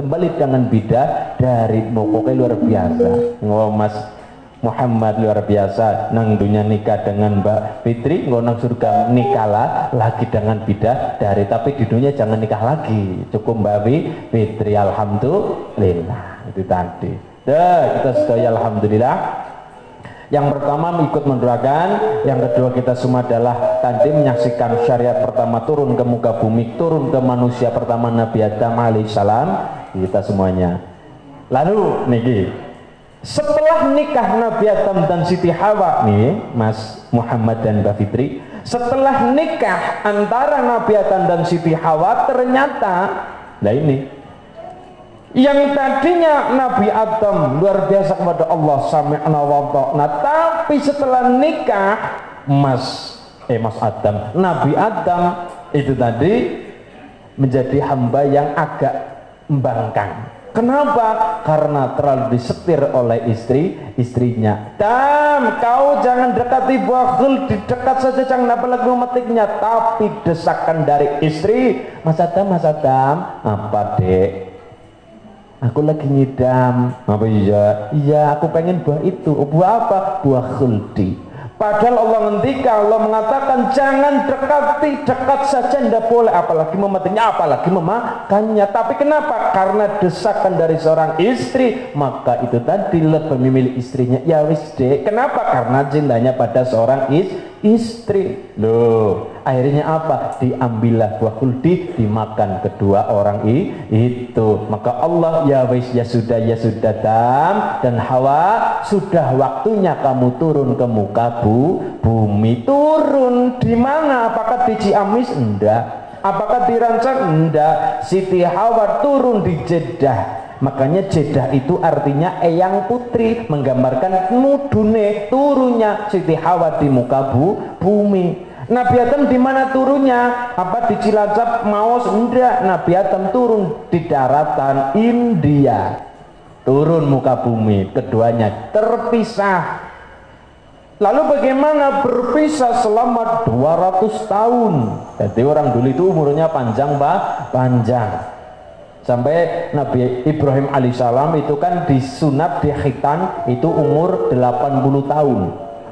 kembali dengan bidadarimu. Pokoknya luar biasa. Mas Muhammad luar biasa, nang dunia nikah dengan Mbak Fitri, nang surga nikahlah lagi dengan bidadari, tapi di dunia jangan nikah lagi, cukup Mbak Fitri. Alhamdulillah, itu tadi. Kita sedaya alhamdulillah. Yang pertama ikut mendoakan, yang kedua kita semua adalah tadi menyaksikan syariat pertama turun ke muka bumi, turun ke manusia pertama Nabi Adam alaihissalam, kita semuanya. Lalu niki, setelah nikah Nabi Adam dan Siti Hawa nih, Mas Muhammad dan Mbak Fitri, setelah nikah antara Nabi Adam dan Siti Hawa, ternyata, nah ini, yang tadinya Nabi Adam luar biasa kepada Allah, sami'na wa ta'na, tapi setelah nikah Mas Adam, Nabi Adam itu tadi menjadi hamba yang agak membangkang. Kenapa? Karena terlalu disetir oleh istrinya. Dan kau jangan dekati buah khuld, dekat saja, jangan apalagi memetiknya. Tapi desakan dari istri, Mas Adam, apa dek? Aku lagi ngidam. Apa iya? Iya, aku pengen buah itu. Buah apa? Buah khuldi. Padahal Allah ngendika, Allah mengatakan jangan dekati, dekat saja tidak boleh, apalagi memetiknya, apalagi memakannya. Tapi kenapa? Karena desakan dari seorang istri, maka itu tadi lebih memilih istrinya. Ya wis dek. Kenapa? Karena cintanya pada seorang istri. Loh, akhirnya apa? Diambillah buah khuldi, dimakan kedua orang itu. Maka Allah, ya wis, ya sudah Adam dan Hawa, sudah waktunya kamu turun ke muka bumi. Turun di mana? Apakah di Ciamis? Enggak. Apakah di Rancang? Enggak. Siti Hawa turun di Jeddah. Makanya Jeddah itu artinya eyang putri, menggambarkan mudune turunnya Siti Hawa di muka bumi. Nabi Adam di mana turunnya? Apa di Cilacap, Maos? Enggak. Nabi Adam turun di daratan India. Turun muka bumi, keduanya terpisah. Lalu bagaimana berpisah selama 200 tahun? Jadi orang dulu itu umurnya panjang, panjang. Sampai Nabi Ibrahim alaihissalam itu kan disunat, dikhitan itu umur 80 tahun.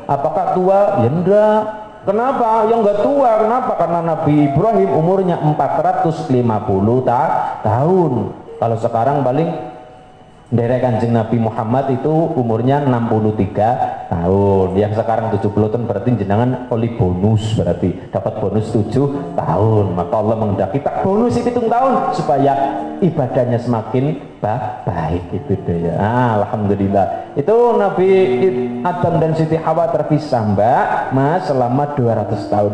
Apakah tua? Ya enggak. Kenapa? Ya enggak tua. Kenapa? Karena Nabi Ibrahim umurnya 450 tahun. Kalau sekarang paling dari Kanjeng Nabi Muhammad itu umurnya 63 tahun. Yang sekarang 70 tahun berarti jenengan oleh bonus, berarti dapat bonus 7 tahun. Maka Allah menghendaki tak bonus 7 tahun supaya ibadahnya semakin baik itu deh ya. Alhamdulillah. Itu Nabi Adam dan Siti Hawa terpisah, Mbak, Mas, selama 200 tahun.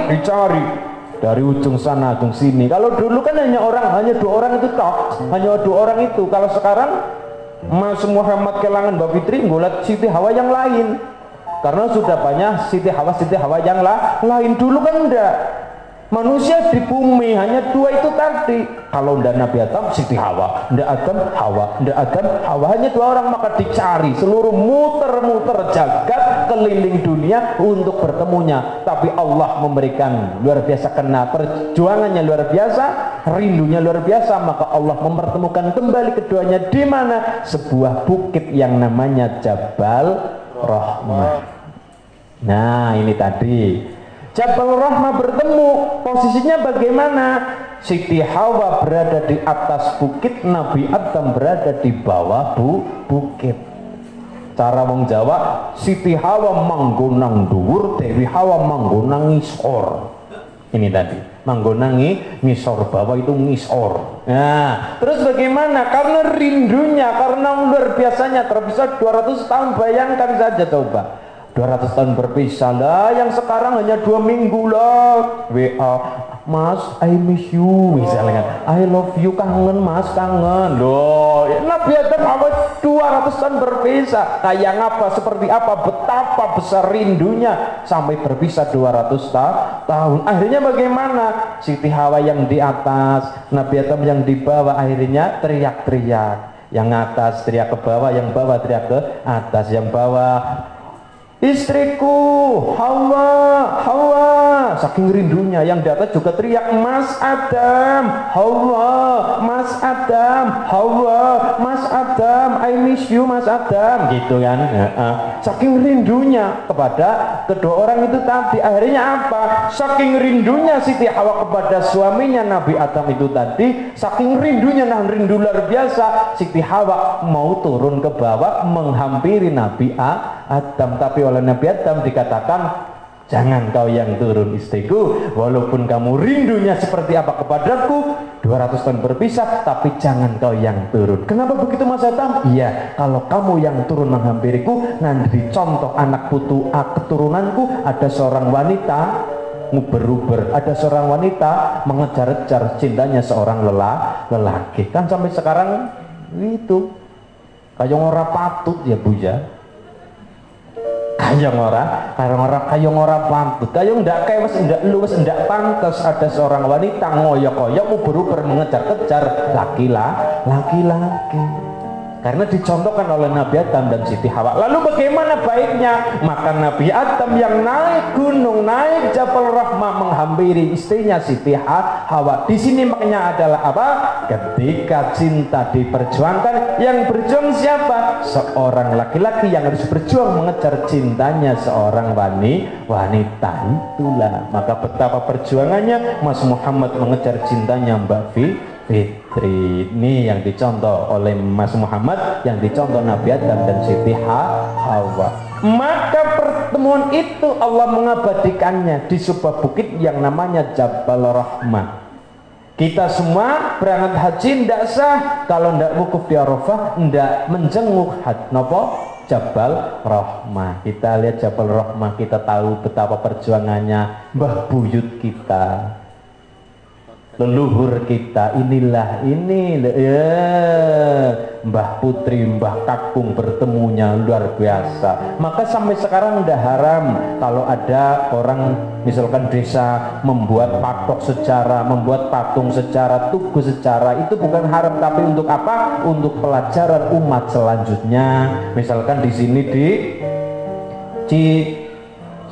Dicari dari ujung sana ujung sini. Kalau dulu kan hanya dua orang itu tok, hanya dua orang itu. Kalau sekarang Mas Muhammad kelangan Mbak Fitri ngeliat Siti Hawa yang lain, karena sudah banyak Siti Hawa yang lain. Dulu kan enggak, manusia di bumi hanya dua itu tadi. Kalau enggak Nabi Adam, Siti Hawa, enggak Adam, Hawa, hanya dua orang. Maka dicari seluruh muter-muter jagat keliling dunia untuk bertemunya. Tapi Allah memberikan luar biasa, karena perjuangannya luar biasa, rindunya luar biasa. Maka Allah mempertemukan kembali keduanya di mana? Sebuah bukit yang namanya Jabal Rahmah. Nah ini tadi Jabal Rahmah bertemu, posisinya bagaimana? Siti Hawa berada di atas bukit, Nabi Adam berada di bawah bukit. Cara wong Jawa, Siti Hawa manggonang dhuwur, Dewi Hawa manggonang ngisor. Ini tadi, manggonang ngisor, bawah itu ngisor. Nah, terus bagaimana? Karena rindunya, karena luar biasanya terpisah 200 tahun, bayangkan saja coba. 200 tahun berpisah lah, yang sekarang hanya 2 minggu lah. WA, Mas, I miss you, misalnya, I love you, kangen Mas, kangen. Loh, Nabi Adam awal 200 tahun berpisah. Kayak apa, seperti apa, betapa besar rindunya sampai berpisah 200 tahun. Akhirnya bagaimana? Siti Hawa yang di atas, Nabi Adam yang di bawah, akhirnya teriak-teriak. Yang atas teriak ke bawah, yang bawah teriak ke atas, yang bawah istriku Hawa, Hawa. Saking rindunya yang di atas juga teriak, Mas Adam, Hawa, Mas Adam, Hawa, Mas Adam, I miss you Mas Adam, gitu kan. Saking rindunya kepada kedua orang itu tadi. Akhirnya apa? Saking rindunya Siti Hawa kepada suaminya Nabi Adam itu tadi, saking rindunya, nah rindu luar biasa, Siti Hawa mau turun ke bawah menghampiri Nabi Adam. Tapi oleh Nabi Adam dikatakan, jangan kau yang turun istriku, walaupun kamu rindunya seperti apa kepadaku, 200 tahun berpisah, tapi jangan kau yang turun. Kenapa begitu Mas Adam? Iya, kalau kamu yang turun menghampiriku, nanti contoh anak putu keturunanku, ada seorang wanita nguber-uber, ada seorang wanita mengejar-ejar cintanya seorang lelaki. Kan sampai sekarang itu kayak ora patut ya Bu ya. Kayak ora pantut, kayak ndak kayak wis ndak pantas ada seorang wanita ngoyok-ngoyok nguber-uber mengejar-kejar laki-laki. Karena dicontohkan oleh Nabi Adam dan Siti Hawa. Lalu bagaimana baiknya? Maka Nabi Adam yang naik gunung, naik Jabal Rahmah menghampiri istrinya Siti Hawa. Di sini maknanya adalah apa? Ketika cinta diperjuangkan, yang berjuang siapa? Seorang laki-laki yang harus berjuang mengejar cintanya seorang wanita. Itulah maka betapa perjuangannya Mas Muhammad mengejar cintanya Mbak Fitri. Ini yang dicontoh oleh Mas Muhammad, yang dicontoh Nabi Adam dan Siti Hawa. Maka pertemuan itu Allah mengabadikannya di sebuah bukit yang namanya Jabal Rahmah. Kita semua berangkat haji tidak sah kalau tidak wukuf di Arafah, tidak menjenguk Jabal Rahmah. Kita lihat Jabal Rahmah, kita tahu betapa perjuangannya Mbah Buyut kita, leluhur kita. Inilah Mbah Putri, Mbah Kakung bertemunya luar biasa. Maka sampai sekarang udah haram kalau ada orang misalkan desa membuat patok secara, membuat patung secara, tugu secara, itu bukan haram, tapi untuk apa? Untuk pelajaran umat selanjutnya. Misalkan di sini di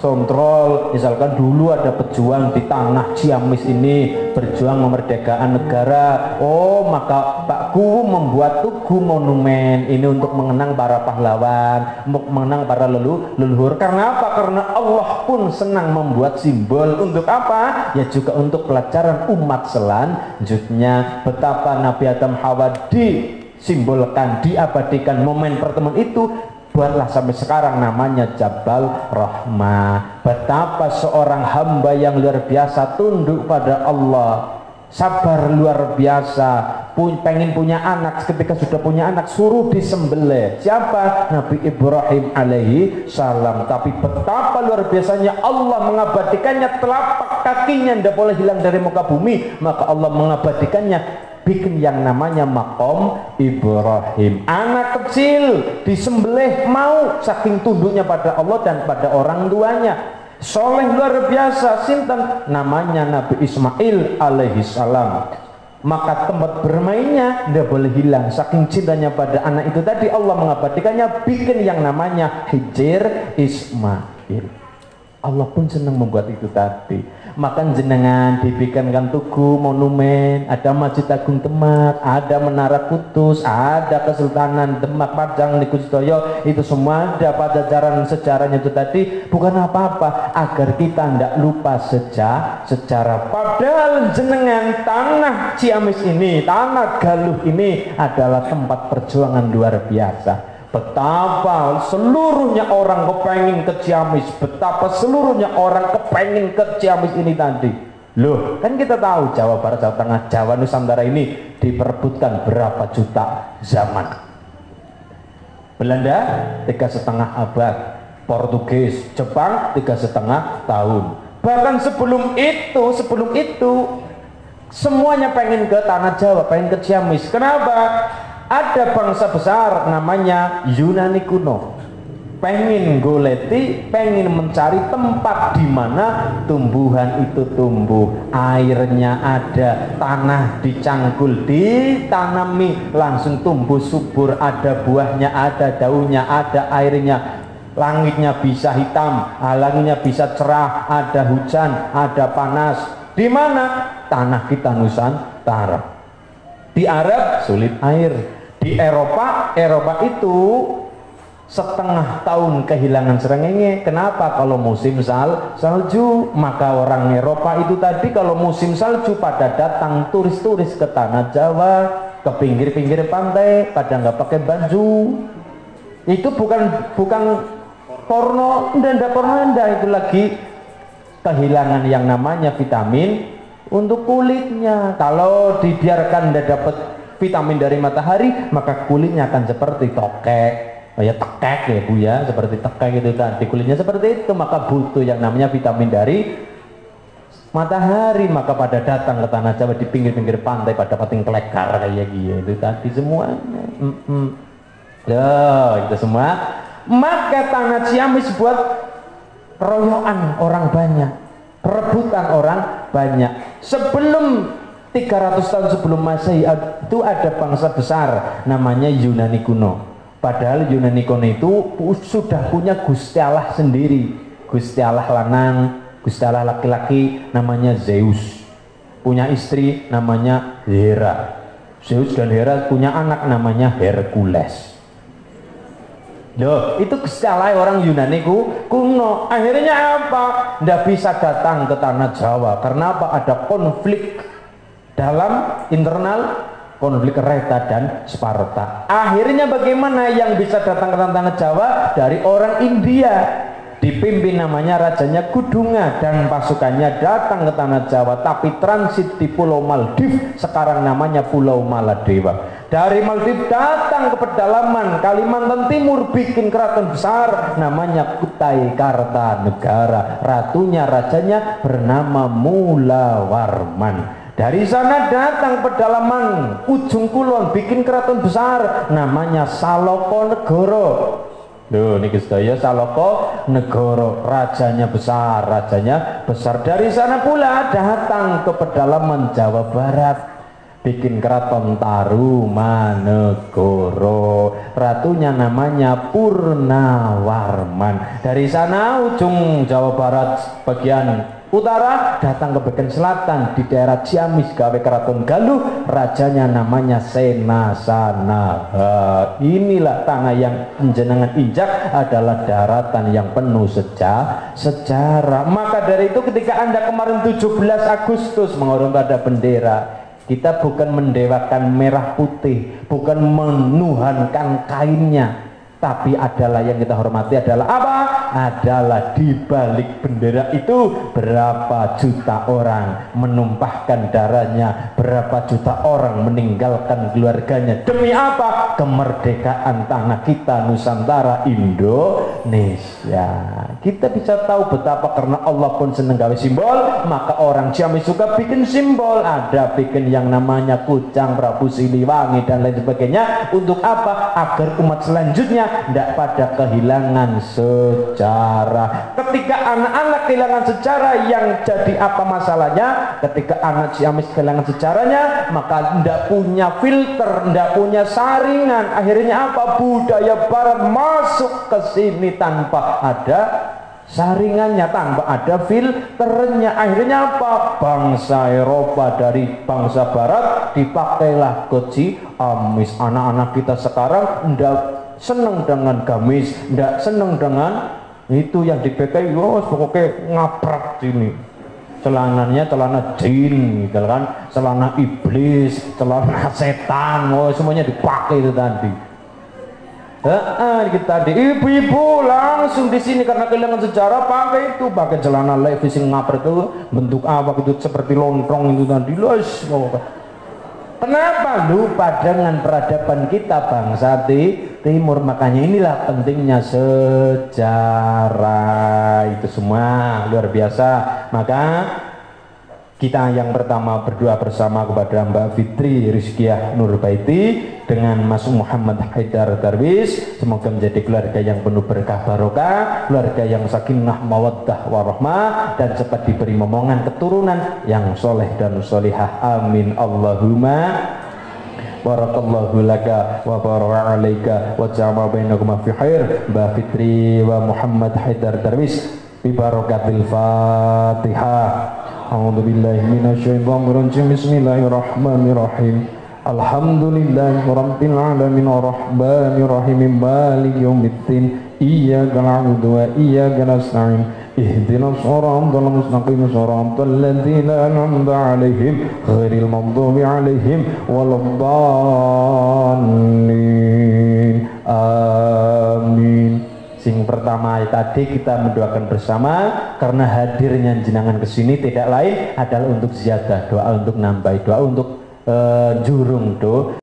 Sontrol, misalkan dulu ada pejuang di tanah Ciamis ini berjuang memerdekakan negara. Oh, maka Pak Ku membuat tugu monumen ini untuk mengenang para pahlawan, untuk mengenang para leluhur. Karena apa? Karena Allah pun senang membuat simbol. Untuk apa? Ya juga untuk pelajaran umat selanjutnya. Betapa Nabi Adam Hawa disimbolkan, diabadikan momen pertemuan itu. Buatlah sampai sekarang namanya Jabal Rahmah. Betapa seorang hamba yang luar biasa tunduk pada Allah, sabar luar biasa, pengen punya anak, ketika sudah punya anak suruh disembelih. Siapa? Nabi Ibrahim alaihi salam. Tapi betapa luar biasanya Allah mengabadikannya, telapak kakinya tidak boleh hilang dari muka bumi, maka Allah mengabadikannya, bikin yang namanya makom Ibrahim. Anak kecil disembelih mau, saking tunduknya pada Allah dan pada orang tuanya. Soleh luar biasa, sinten namanya Nabi Ismail alaihi salam. Maka tempat bermainnya tidak boleh hilang, saking cintanya pada anak itu tadi Allah mengabadikannya, bikin yang namanya Hijir Ismail. Allah pun senang membuat itu tadi. Makan jenengan dibikinkan tugu monumen, ada Masjid Agung Demak, ada Menara Kudus, ada Kesultanan Demak Pajang Nikustoyo, itu semua ada pada sejarahnya itu tadi. Bukan apa-apa, agar kita tidak lupa sejarah. Padahal jenengan tanah Ciamis ini, tanah Galuh ini adalah tempat perjuangan luar biasa. Betapa seluruhnya orang kepengin ke Ciamis, betapa seluruhnya orang kepengin ke Ciamis ini tadi. Loh, kan kita tahu Jawa Barat, Jawa Tengah, Jawa Nusantara ini diperebutkan berapa juta zaman. Belanda 3,5 abad, Portugis, Jepang 3,5 tahun. Bahkan sebelum itu semuanya pengen ke tanah Jawa, pengen ke Ciamis. Kenapa? Ada bangsa besar namanya Yunani kuno, pengen goleti, pengen mencari tempat di mana tumbuhan itu tumbuh, airnya ada, tanah dicangkul, ditanami, langsung tumbuh subur, ada buahnya, ada daunnya, ada airnya. langitnya bisa hitam, langitnya bisa cerah, ada hujan, ada panas. Di mana? Tanah kita Nusantara. Di Arab sulit air, di Eropa itu setengah tahun kehilangan srengenge. Kenapa? Kalau musim salju, maka orang Eropa itu tadi kalau musim salju pada datang turis-turis ke tanah Jawa, ke pinggir-pinggir pantai, pada nggak pakai baju. Itu bukan porno, ndak porno, itu lagi kehilangan yang namanya vitamin untuk kulitnya. Kalau dibiarkan ndak dapat vitamin dari matahari, maka kulitnya akan seperti tokek. Ya tekek ya Bu ya, seperti tekek gitu tadi kulitnya seperti itu, maka butuh yang namanya vitamin dari matahari. Maka pada datang ke tanah Jawa di pinggir-pinggir pantai pada pating kelekar kayak gitu tadi semuanya. Loh, itu semua. Maka tanah Ciamis buat royoan orang banyak, perebutan orang banyak. Sebelum 300 tahun sebelum Masehi itu ada bangsa besar namanya Yunani kuno. Padahal Yunani kuno itu sudah punya Gusti Allah sendiri, Gusti Allah lanang, Gusti Allah laki-laki namanya Zeus, punya istri namanya Hera. Zeus dan Hera punya anak namanya Hercules. Loh, itu Gusti Allah orang Yunani kuno. Akhirnya apa? Nggak bisa datang ke tanah Jawa. Karena apa? Ada konflik dalam internal, konflik Reta dan Sparta. Akhirnya bagaimana yang bisa datang ke tanah Jawa? Dari orang India, dipimpin namanya rajanya Kudunga, dan pasukannya datang ke tanah Jawa, tapi transit di Pulau Maldives, sekarang namanya Pulau Maladewa. Dari Maldives datang ke pedalaman Kalimantan Timur, bikin keraton besar namanya Kutai Kartanegara. Ratunya, rajanya bernama Mulawarman. Dari sana datang pedalaman ujung kulon, bikin keraton besar namanya Salokonegoro. Loh, niki sedaya Salokonegoro, rajanya besar. Dari sana pula datang ke pedalaman Jawa Barat, bikin keraton Tarumanegoro. Ratunya namanya Purnawarman. Dari sana ujung Jawa Barat bagian utara datang ke bagian selatan di daerah Ciamis gawe keraton Galuh, rajanya namanya Senasana. Inilah tanah yang jenengan injak adalah daratan yang penuh sejarah. Maka dari itu ketika Anda kemarin 17 Agustus menghormati bendera, kita bukan mendewakan merah putih, bukan menuhankan kainnya, tapi adalah yang kita hormati adalah apa? Adalah di balik bendera itu berapa juta orang menumpahkan darahnya, berapa juta orang meninggalkan keluarganya. Demi apa? Kemerdekaan tanah kita Nusantara Indonesia. Kita bisa tahu betapa karena Allah pun seneng gawe simbol, maka orang Ciamis suka bikin simbol. Ada bikin yang namanya kucang, Prabu Siliwangi dan lain sebagainya. Untuk apa? Agar umat selanjutnya tidak pada kehilangan sejarah. Ketika anak-anak kehilangan sejarah, yang jadi apa masalahnya? Ketika anak Ciamis kehilangan sejarahnya, maka tidak punya filter, tidak punya saringan. Akhirnya apa? Budaya Barat masuk ke sini tanpa ada saringannya, tanpa ada filternya. Akhirnya apa? Bangsa Eropa dari bangsa Barat dipakailah ke Ciamis. Anak-anak kita sekarang tidak seneng dengan gamis, tidak seneng dengan itu yang dipakai, pokoknya ngaprak sini. Celananya celana jin, gitu kan, celana iblis, celana setan, semuanya dipakai itu tadi. Kita di ibu-ibu langsung di sini karena kehilangan sejarah pakai itu, pakai celana levis yang ngaprak itu, bentuk apa itu seperti lontong itu tadi. Kenapa? Lupa dengan peradaban kita bangsa Timur. Makanya inilah pentingnya sejarah. Itu semua luar biasa. Maka kita yang pertama berdoa bersama kepada Mbak Fitri Rizkiah Nurbaiti dengan Mas Muhammad Haidar Darwis. Semoga menjadi keluarga yang penuh berkah barokah, keluarga yang sakinah mawaddah warahmah, dan cepat diberi momongan keturunan yang soleh dan solihah. Amin Allahumma barakallahu laka wa baraka alaika wa jama'a bainakuma fi khair. Mbak Fitri wa Muhammad Haidar Darwis bi barakatil Fatihah. A'udzu billahi minasyaitonir rajim. Bismillahirrahmanirrahim. Alhamdulillahi rabbil alamin arrahmanir rahim maliki yaumiddin iyyaka na'budu wa iyyaka nasta'in ihdinas siratal mustaqim siratal ladzina an'amta 'alaihim ghairil maghdubi 'alaihim waladdallin. Amin. Sing pertama tadi kita mendoakan bersama karena hadirnya jenengan ke sini tidak lain adalah untuk ziyadah, doa untuk nambah, doa untuk jurung do